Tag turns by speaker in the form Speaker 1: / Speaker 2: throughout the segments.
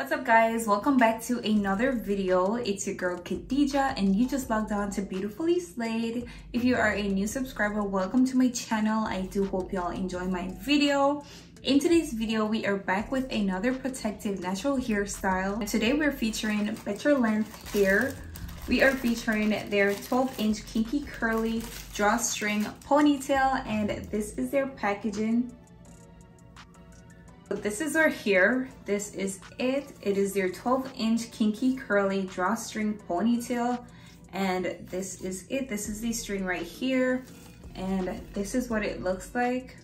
Speaker 1: What's up guys, welcome back to another video. It's your girl Khadija and you just logged on to Beautifully Slayed. If you are a new subscriber, welcome to my channel. I do hope y'all enjoy my video. In today's video, we are back with another protective natural hairstyle. Today we're featuring better length hair. We are featuring their 12-inch kinky curly drawstring ponytail, and this is their packaging. This is our hair. This is it. It is their 12-inch kinky curly drawstring ponytail, and this is it. This is the string right here, and this is what it looks like.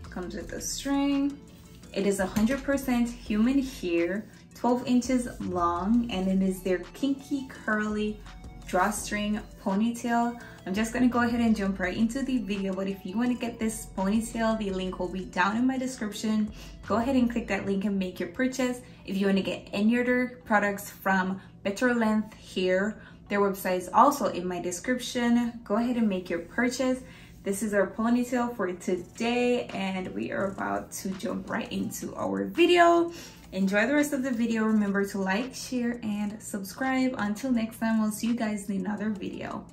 Speaker 1: Comes with the string. It is 100% human hair, 12 inches long, and it is their kinky curly drawstring ponytail. I'm just gonna go ahead and jump right into the video, but if you want to get this ponytail, the link will be down in my description. Go ahead and click that link and make your purchase. If you want to get any other products from Better Length Hair, their website is also in my description. Go ahead and make your purchase. This is our ponytail for today, and we are about to jump right into our video. Enjoy the rest of the video. Remember to like, share, and subscribe. Until next time, I'll see you guys in another video.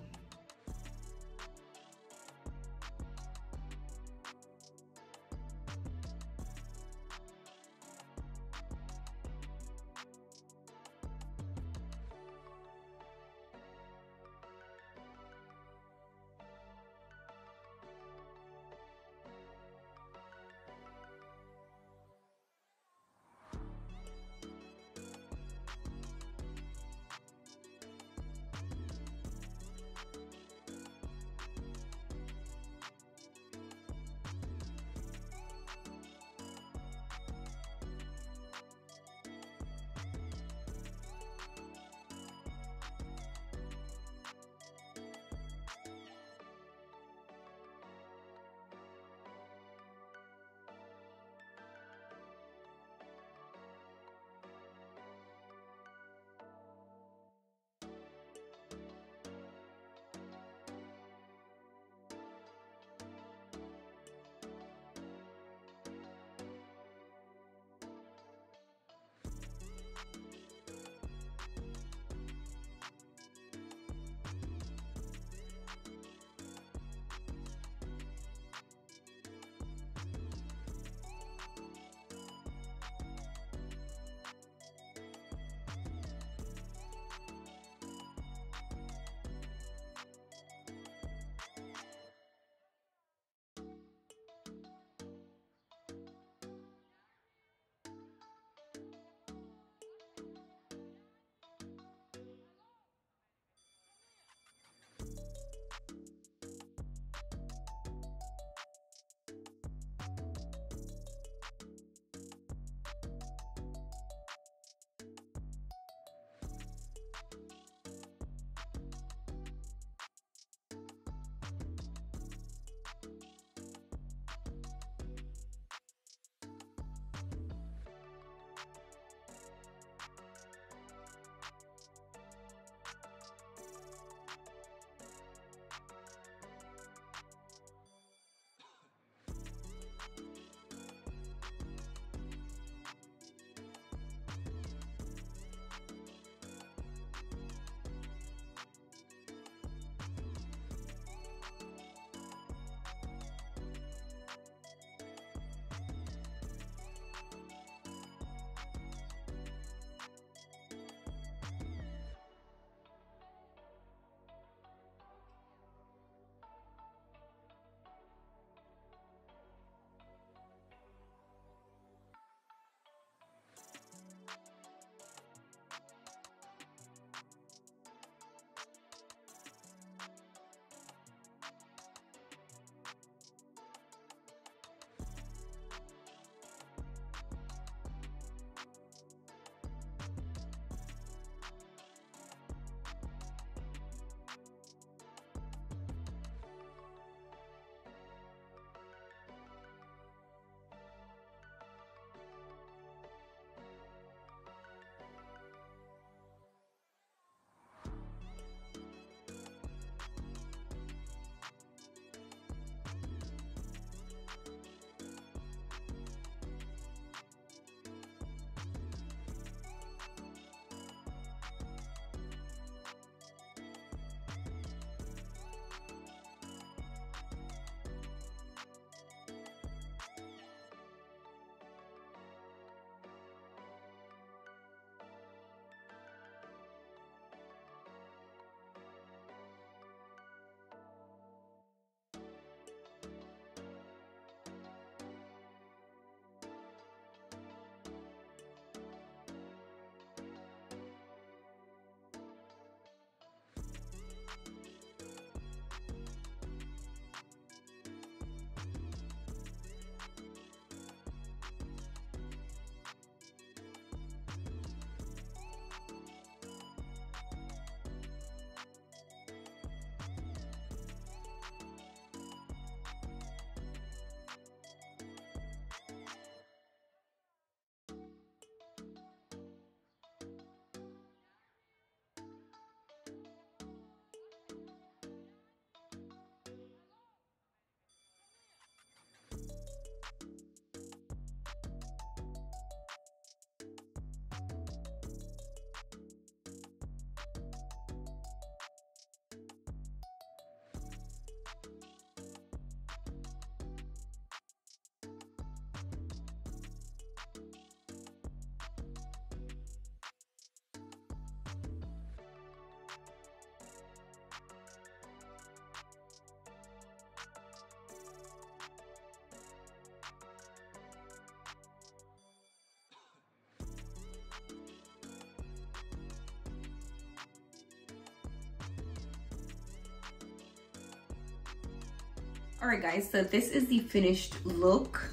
Speaker 1: Alright guys, so this is the finished look.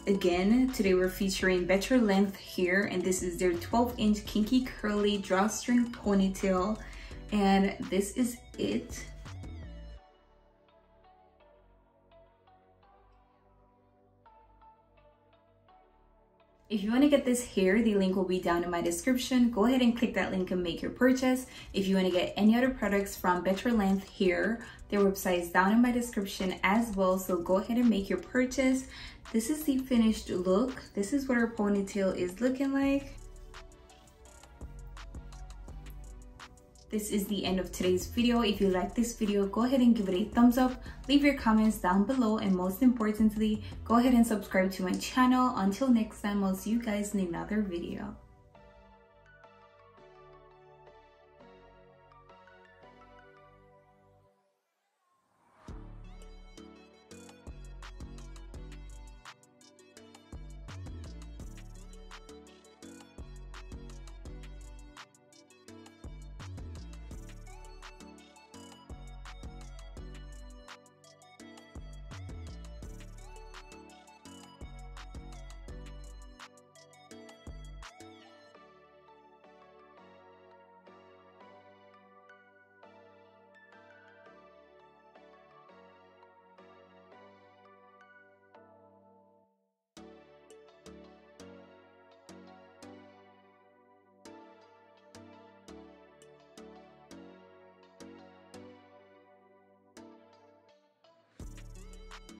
Speaker 1: Again, today we're featuring better length hair, and this is their 12-inch kinky curly drawstring ponytail, and this is it. If you want to get this hair, the link will be down in my description. Go ahead and click that link and make your purchase. If you want to get any other products from Better Length Hair, their website is down in my description as well, so go ahead and make your purchase. This is the finished look. This is what our ponytail is looking like. This is the end of today's video. If you like this video, go ahead and give it a thumbs up, leave your comments down below, and most importantly, go ahead and subscribe to my channel. Until next time, I'll see you guys in another video.